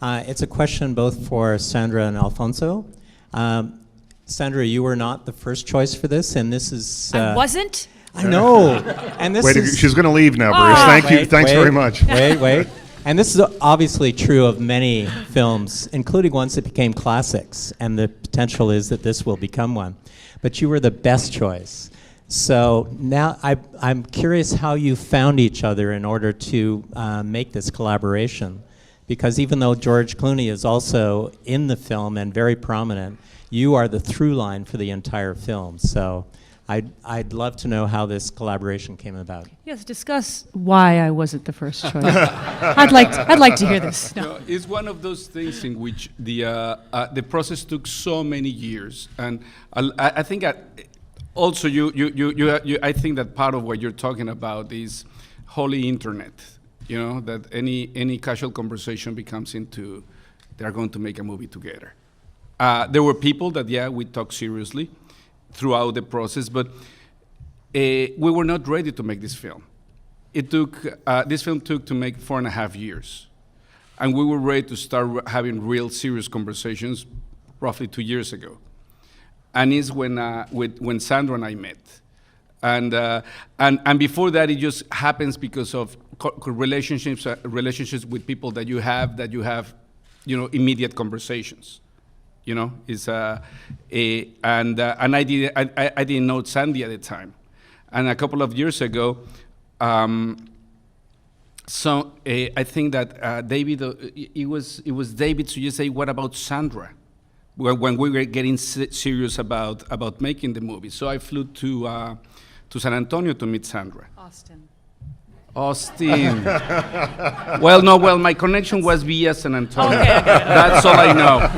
It's a question both for Sandra and Alfonso. Sandra, you were not the first choice for this, and this is... I wasn't? I know. And this is... She's going to leave now, Bruce. Thank you. Thanks very much. Wait. And this is obviously true of many films, including ones that became classics, and the potential is that this will become one. But you were the best choice. So now I'm curious how you found each other in order to make this collaboration. Because even though George Clooney is also in the film and very prominent, you are the through line for the entire film. So I'd love to know how this collaboration came about. Yes, discuss why I wasn't the first choice. I'd like to hear this. No. It's one of those things in which the process took so many years, and I think also I think that part of what you're talking about is holy internet. You know, that any casual conversation becomes into they're going to make a movie together. There were people that we talked seriously throughout the process, but we were not ready to make this film. This film took to make 4.5 years, and we were ready to start having real serious conversations roughly 2 years ago. And it's when Sandra and I met, and before that it just happens because of relationships with people that you have immediate conversations. You know, and I didn't know Sandy at the time, and a couple of years ago, I think that David, it was David to just say, what about Sandra, when we were getting serious about making the movie. So I flew to San Antonio to meet Sandra. Austin. Well, my connection was via San Antonio. Okay. That's all I know.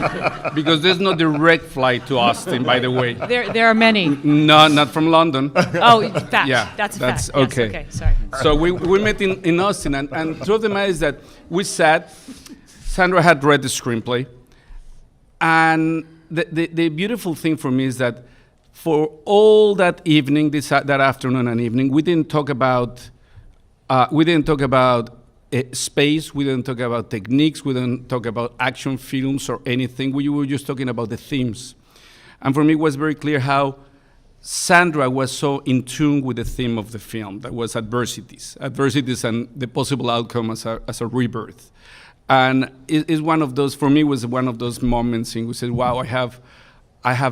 Because there's no direct flight to Austin, by the way. There are many. No, not from London. Oh, fact. Yeah, that's a that's fact. okay. Yes, okay, sorry. So we met in Austin, and truth of the matter is that we sat. Sandra had read the screenplay, and the beautiful thing for me is that for all that evening, that afternoon and evening, we didn't talk about space, we didn't talk about techniques, we didn't talk about action films or anything. We were just talking about the themes. And for me, it was very clear how Sandra was so in tune with the theme of the film, that was adversities and the possible outcome as a rebirth. And it's one of those, for me, was one of those moments in which I said, wow, I have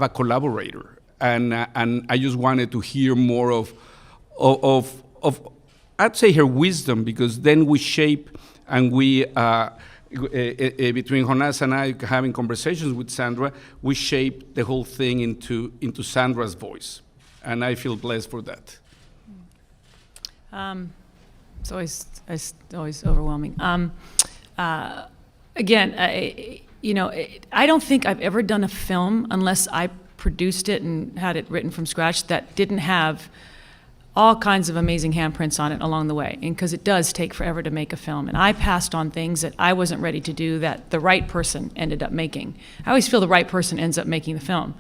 a collaborator. And I just wanted to hear more of I'd say her wisdom, because then we shape, and we, between Jonas and I having conversations with Sandra, we shape the whole thing into Sandra's voice. And I feel blessed for that. It's always overwhelming. Again, I don't think I've ever done a film, unless I produced it and had it written from scratch, that didn't have all kinds of amazing handprints on it along the way, and because it does take forever to make a film. And I passed on things that I wasn't ready to do that the right person ended up making. I always feel the right person ends up making the film.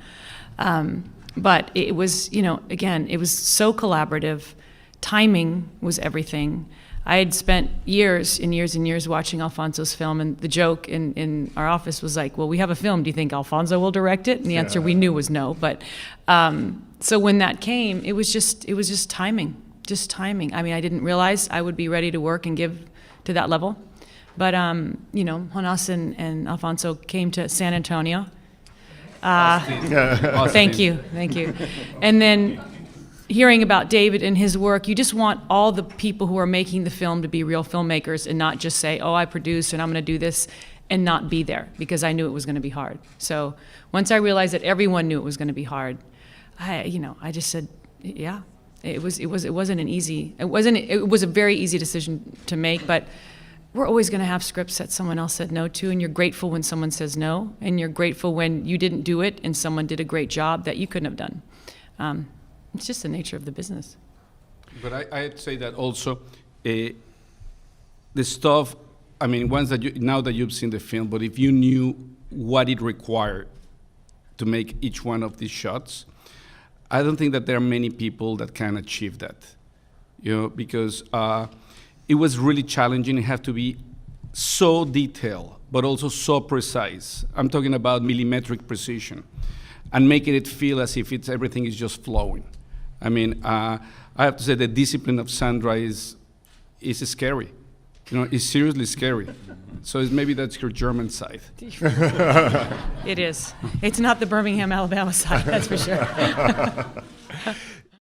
But it was, again, it was so collaborative. Timing was everything. I had spent years and years and years watching Alfonso's film, and the joke in our office was like, well, we have a film, do you think Alfonso will direct it? And the answer we knew was no. But so when that came, it was just timing, I mean, I didn't realize I would be ready to work and give to that level. But, Jonas and Alfonso came to San Antonio. Thank you. And then hearing about David and his work, you just want all the people who are making the film to be real filmmakers and not just say, oh, I produced and I'm going to do this, and not be there, because I knew it was going to be hard. So once I realized that everyone knew it was going to be hard, I just said, yeah. It was a very easy decision to make, but we're always going to have scripts that someone else said no to, and you're grateful when someone says no, and you're grateful when you didn't do it and someone did a great job that you couldn't have done. It's just the nature of the business. But I'd say that also, the stuff, I mean, now that you've seen the film, but if you knew what it required to make each one of these shots, I don't think that there are many people that can achieve that, because it was really challenging. It had to be so detailed but also so precise. I'm talking about millimetric precision, and making it feel as if everything is just flowing. I mean, I have to say the discipline of Sandra is scary. You know, it's seriously scary. So maybe that's her German side. It is. It's not the Birmingham, Alabama side, that's for sure.